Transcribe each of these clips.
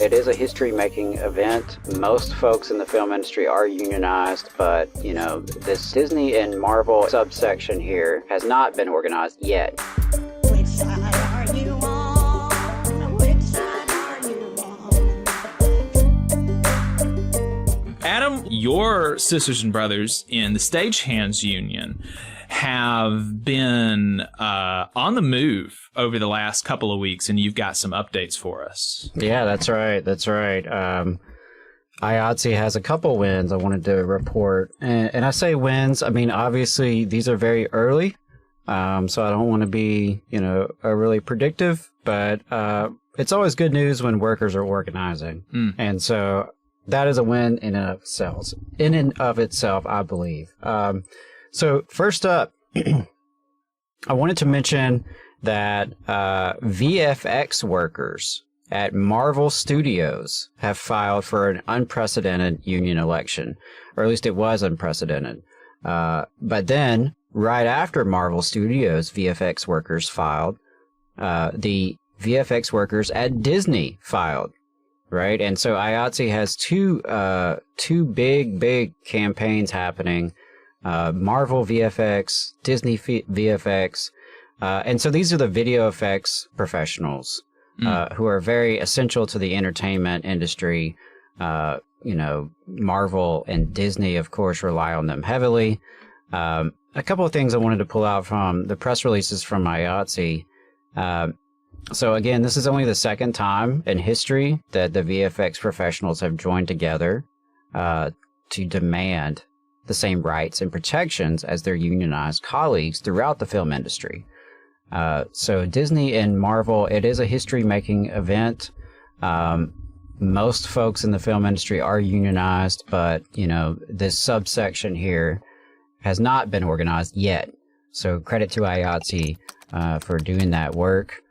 It is a history-making event. Most folks in the film industry are unionized, but, this Disney and Marvel subsection here has not been organized yet. Which side are you on? Which side are you on? Adam, your sisters and brothers in the Stagehands Union have been on the move over the last couple of weeks, and you've got some updates for us. Yeah, that's right. IATSE has a couple wins I wanted to report. And I say wins, I mean, obviously, these are very early, so I don't want to be, overly predictive, but it's always good news when workers are organizing. And so that is a win in and of itself, I believe. So first up, I wanted to mention that VFX workers at Marvel Studios have filed for an unprecedented union election, or at least it was unprecedented. But then, right after Marvel Studios VFX workers filed, the VFX workers at Disney filed, right? And so IATSE has two big campaigns happening. Marvel VFX, Disney VFX, and so these are the video effects professionals who are very essential to the entertainment industry. Marvel and Disney, of course, rely on them heavily. A couple of things I wanted to pull out from the press releases from IATSE. So again, this is only the second time in history that the VFX professionals have joined together to demand the same rights and protections as their unionized colleagues throughout the film industry. So Disney and Marvel, it is a history-making event. Most folks in the film industry are unionized, but, this subsection here has not been organized yet. So credit to IATSE for doing that work.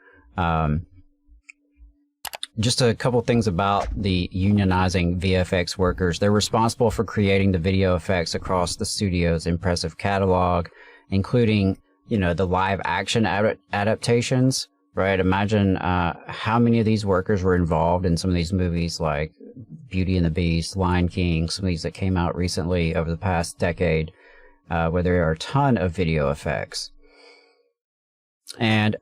Just a couple things about the unionizing VFX workers. They're responsible for creating the video effects across the studio's impressive catalog, including, the live action adaptations, right? Imagine how many of these workers were involved in some of these movies like Beauty and the Beast, Lion King, some of these that came out recently over the past decade, where there are a ton of video effects. And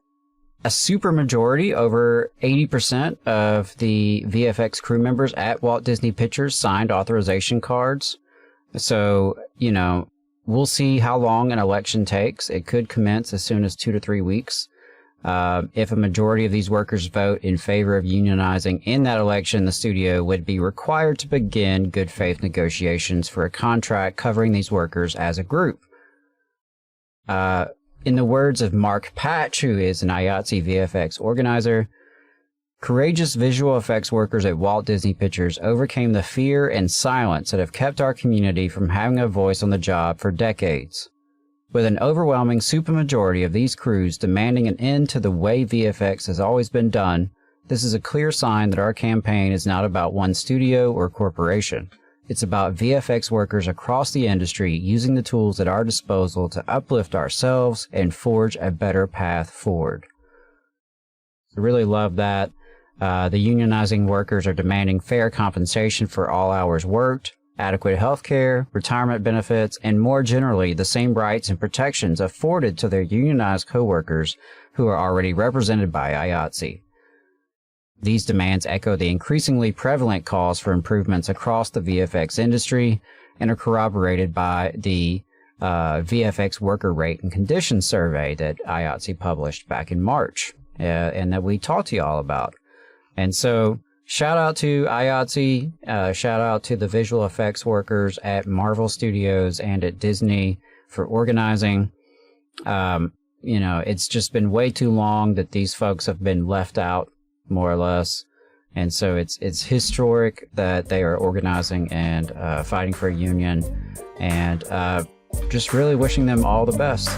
a super majority, over 80% of the VFX crew members at Walt Disney Pictures signed authorization cards. So, we'll see how long an election takes. It could commence as soon as 2 to 3 weeks. If a majority of these workers vote in favor of unionizing in that election, the studio would be required to begin good faith negotiations for a contract covering these workers as a group. In the words of Mark Patch, who is an IATSE VFX organizer, courageous visual effects workers at Walt Disney Pictures overcame the fear and silence that have kept our community from having a voice on the job for decades. With an overwhelming supermajority of these crews demanding an end to the way VFX has always been done, this is a clear sign that our campaign is not about one studio or corporation. It's about VFX workers across the industry using the tools at our disposal to uplift ourselves and forge a better path forward. I really love that. The unionizing workers are demanding fair compensation for all hours worked, adequate health care, retirement benefits, and more generally, the same rights and protections afforded to their unionized coworkers who are already represented by IATSE. These demands echo the increasingly prevalent calls for improvements across the VFX industry and are corroborated by the VFX worker rate and conditions survey that IATSE published back in March and that we talked to you all about. And so shout out to IATSE, shout out to the visual effects workers at Marvel Studios and at Disney for organizing. It's just been way too long that these folks have been left out, more or less. And so it's historic that they are organizing and fighting for a union, and just really wishing them all the best.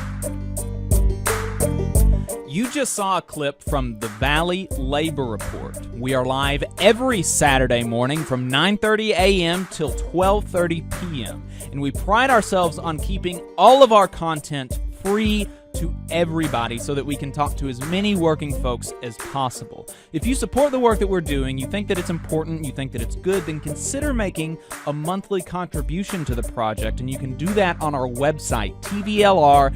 You just saw a clip from the Valley Labor Report. We are live every Saturday morning from 9:30 a.m. till 12:30 p.m. And we pride ourselves on keeping all of our content free to everybody so that we can talk to as many working folks as possible. If you support the work that we're doing, you think that it's important, you think that it's good, then consider making a monthly contribution to the project, and you can do that on our website, tvlr.fm.